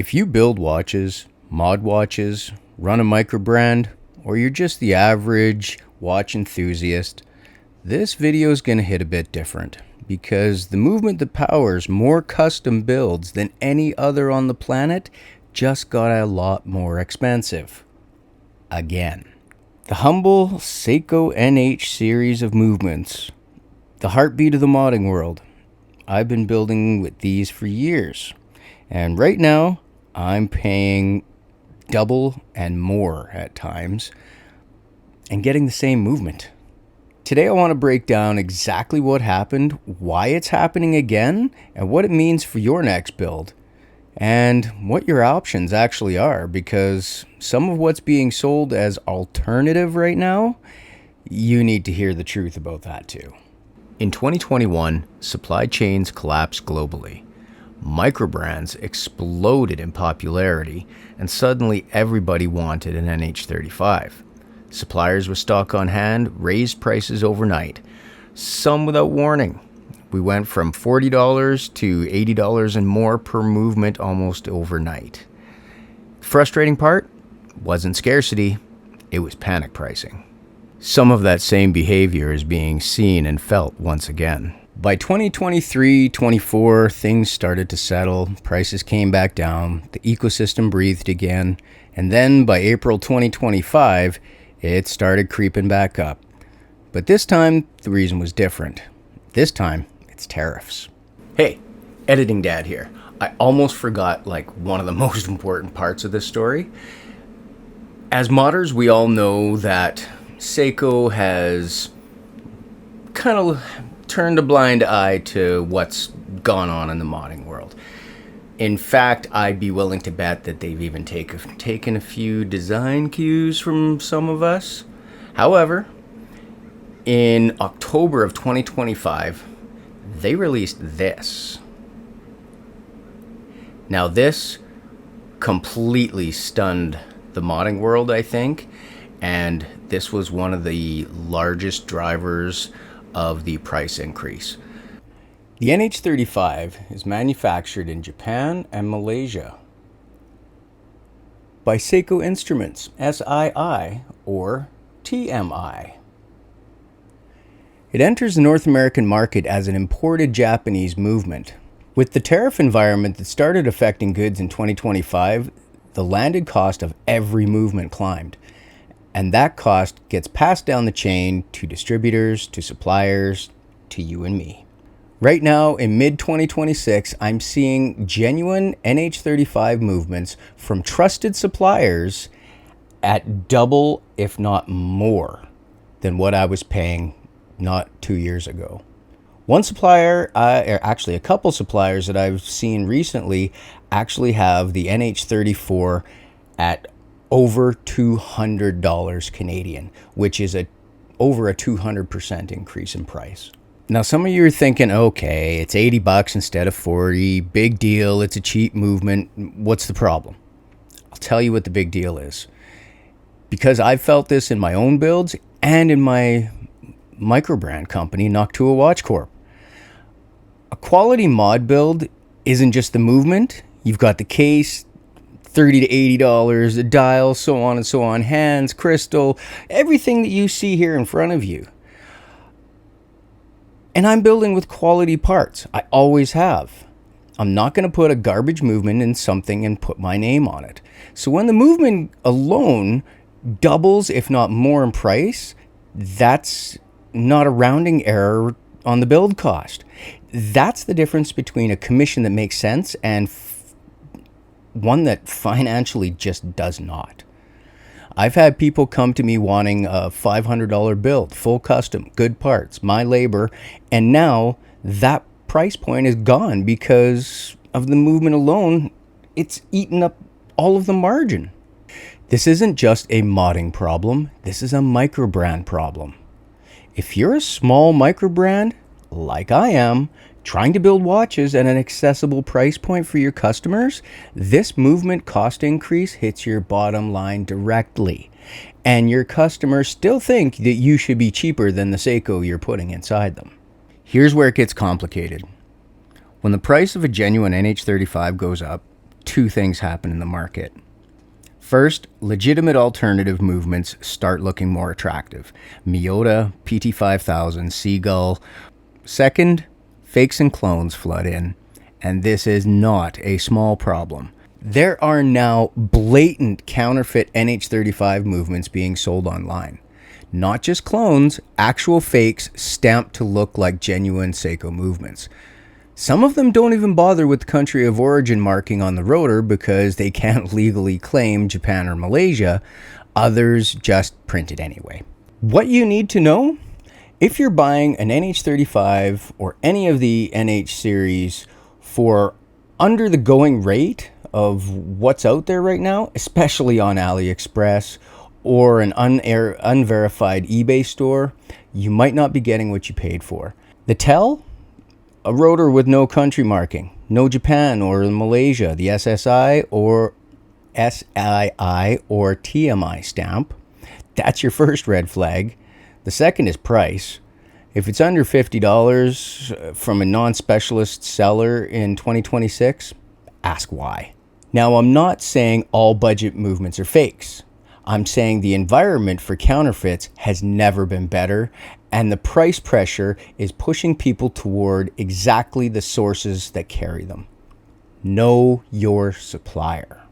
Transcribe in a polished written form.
If you build watches, mod watches, run a microbrand, or you're just the average watch enthusiast, this video is going to hit a bit different because the movement that powers more custom builds than any other on the planet just got a lot more expensive. Again. The humble Seiko NH series of movements, the heartbeat of the modding world. I've been building with these for years, and right now I'm paying double and more at times and getting the same movement. Today I want to break down exactly what happened, why it's happening again, and what it means for your next build, and what your options actually are, because some of what's being sold as alternative right now, you need to hear the truth about that too. In 2021, supply chains collapsed globally. Microbrands exploded in popularity, and suddenly everybody wanted an NH35. Suppliers with stock on hand raised prices overnight, some without warning. We went from $40 to $80 and more per movement almost overnight. The frustrating part wasn't scarcity, it was panic pricing. Some of that same behavior is being seen and felt once again. By 2023-24, things started to settle, prices came back down, the ecosystem breathed again, and then by April 2025, it started creeping back up. But this time, the reason was different. This time, it's tariffs. Hey, editing dad here. I almost forgot one of the most important parts of this story. As modders, we all know that Seiko has kind of turned a blind eye to what's gone on in the modding world. In fact, I'd be willing to bet that they've even taken a few design cues from some of us. However, in October of 2025, they released this. Now this completely stunned the modding world, I think, and this was one of the largest drivers of the price increase. The NH35 is manufactured in Japan and Malaysia by Seiko Instruments, SII or TMI. It enters the North American market as an imported Japanese movement. With the tariff environment that started affecting goods in 2025, the landed cost of every movement climbed. And that cost gets passed down the chain to distributors, to suppliers, to you and me. Right now, in mid-2026, I'm seeing genuine NH35 movements from trusted suppliers at double, if not more, than what I was paying not 2 years ago. One supplier, actually a couple suppliers that I've seen recently actually have the NH34 at over $200 Canadian, which is over a 200% increase in price. Now, some of you are thinking, okay, it's $80 instead of 40, big deal, it's a cheap movement, what's the problem? I'll tell you what the big deal is. Because I've felt this in my own builds and in my Microbrand company, Noctua Watch Corp. A quality mod build isn't just the movement. You've got the case, $30 to $80, the dial, so on and so on, hands, crystal, everything that you see here in front of you. And I'm building with quality parts. I always have. I'm not going to put a garbage movement in something and put my name on it. So when the movement alone doubles, if not more in price, that's not a rounding error on the build cost. That's the difference between a commission that makes sense and one that financially just does not. I've had people come to me wanting a $500 build, full custom, good parts, my labor, and now that price point is gone because of the movement alone. It's eaten up all of the margin. This isn't just a modding problem, this is a microbrand problem. If you're a small microbrand, like I am, trying to build watches at an accessible price point for your customers, this movement cost increase hits your bottom line directly. And your customers still think that you should be cheaper than the Seiko you're putting inside them. Here's where it gets complicated. When the price of a genuine NH35 goes up, two things happen in the market. First, legitimate alternative movements start looking more attractive. Miyota, PT5000, Seagull. Second, fakes and clones flood in, and this is not a small problem. There are now blatant counterfeit NH35 movements being sold online. Not just clones, actual fakes stamped to look like genuine Seiko movements. Some of them don't even bother with the country of origin marking on the rotor because they can't legally claim Japan or Malaysia. Others just print it anyway. What you need to know? If you're buying an NH35 or any of the NH series for under the going rate of what's out there right now, especially on AliExpress or an unverified eBay store, you might not be getting what you paid for. The tell? A rotor with no country marking, no Japan or Malaysia, the SSI or SII or TMI stamp. That's your first red flag. The second is price. If it's under $50 from a non-specialist seller in 2026, ask why. Now, I'm not saying all budget movements are fakes. I'm saying the environment for counterfeits has never been better, and the price pressure is pushing people toward exactly the sources that carry them. Know your supplier.